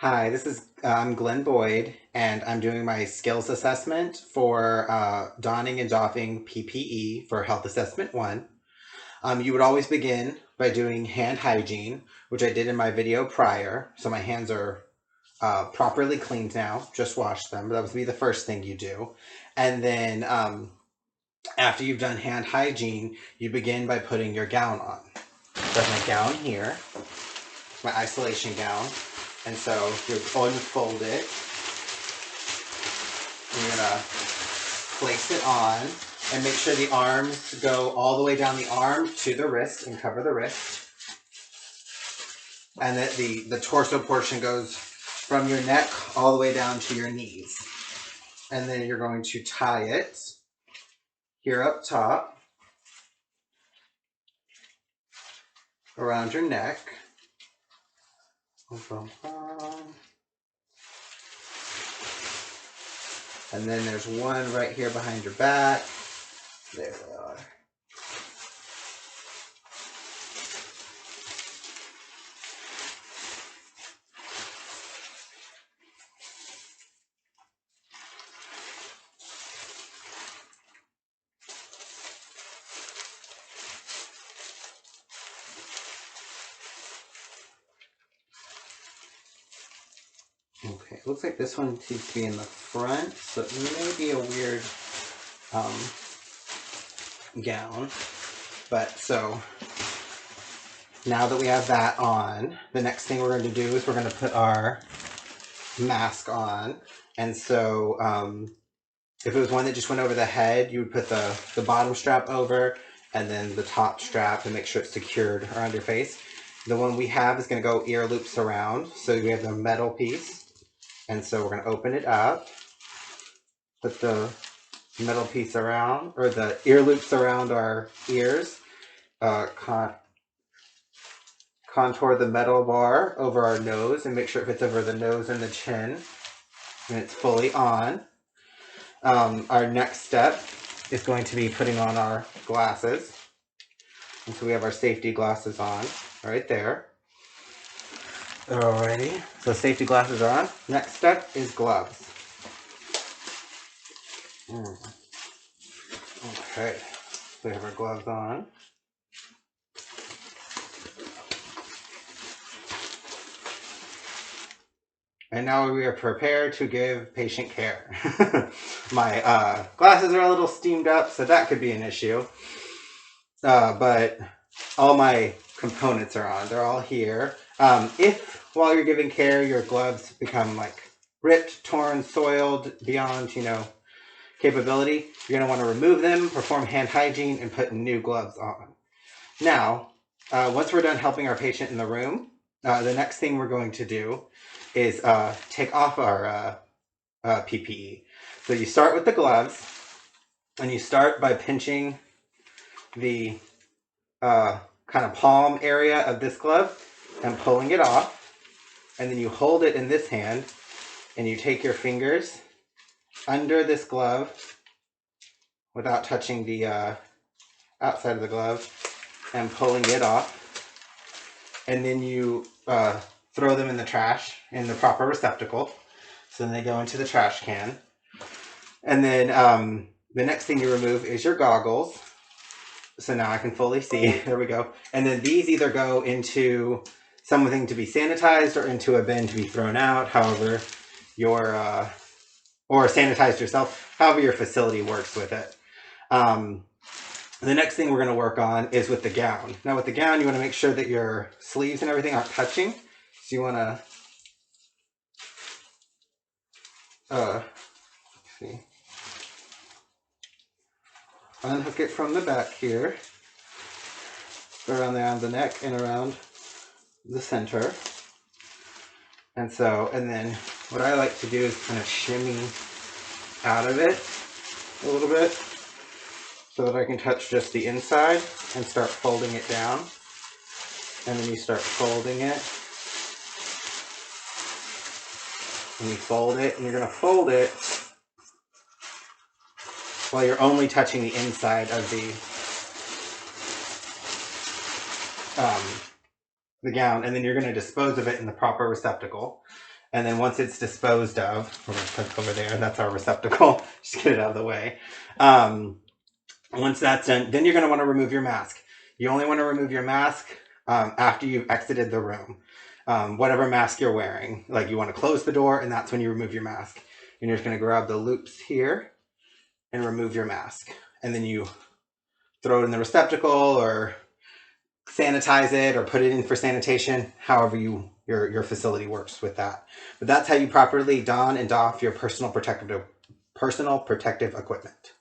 Hi, this is I'm Glenn Boyd, and I'm doing my skills assessment for donning and doffing PPE for Health Assessment 1. You would always begin by doing hand hygiene, which I did in my video prior, so my hands are properly cleaned now, just wash them. That would be the first thing you do. And then after you've done hand hygiene, you begin by putting your gown on. So I have my gown here, my isolation gown. And so you unfold it. You're gonna place it on and make sure the arms go all the way down the arm to the wrist and cover the wrist. And that the torso portion goes from your neck all the way down to your knees. And then you're going to tie it here up top around your neck. And then there's one right here behind your back. There we are. Okay, it looks like this one seems to be in the front, so it may be a weird gown. But so now that we have that on, the next thing we're going to do is we're going to put our mask on. And so if it was one that just went over the head, you would put the bottom strap over and then the top strap and make sure it's secured around your face. The one we have is going to go ear loops around. So we have the metal piece. And so we're going to open it up, put the metal piece around, or the ear loops around our ears, contour the metal bar over our nose and make sure it fits over the nose and the chin, and it's fully on. Our next step is going to be putting on our glasses. And so we have our safety glasses on right there. Alrighty, so safety glasses are on. Next step is gloves. Okay, so we have our gloves on. And now we are prepared to give patient care. My glasses are a little steamed up, so that could be an issue. But all my components are on. They're all here. If while you're giving care, your gloves become like ripped, torn, soiled beyond, capability, you're going to want to remove them, perform hand hygiene, and put new gloves on. Now, once we're done helping our patient in the room, the next thing we're going to do is take off our PPE. So you start with the gloves, and you start by pinching the kind of palm area of this glove and pulling it off. And then you hold it in this hand, and you take your fingers under this glove without touching the outside of the glove and pulling it off. And then you throw them in the trash in the proper receptacle. So then they go into the trash can. And then the next thing you remove is your goggles. So now I can fully see. There we go. And then these either go into something to be sanitized or into a bin to be thrown out, however your or sanitized yourself, however your facility works with it. The next thing we're going to work on is with the gown. Now with the gown, you want to make sure that your sleeves and everything aren't touching. So you want to let's see, unhook it from the back here, around the neck and around the center. And then what I like to do is kind of shimmy out of it a little bit so that I can touch just the inside and start folding it down. And then you start folding it. And you fold it, and you're going to fold it while you're only touching the inside of the gown, and then you're going to dispose of it in the proper receptacle. And then once it's disposed of, we're going to put it over there. That's our receptacle. Just get it out of the way. Once that's done, then you're going to want to remove your mask. You only want to remove your mask after you've exited the room. Whatever mask you're wearing. Like you want to close the door, and that's when you remove your mask. And you're just going to grab the loops here and remove your mask. And then you throw it in the receptacle or sanitize it or put it in for sanitation, however your facility works with that. But that's how you properly don and doff your personal protective equipment.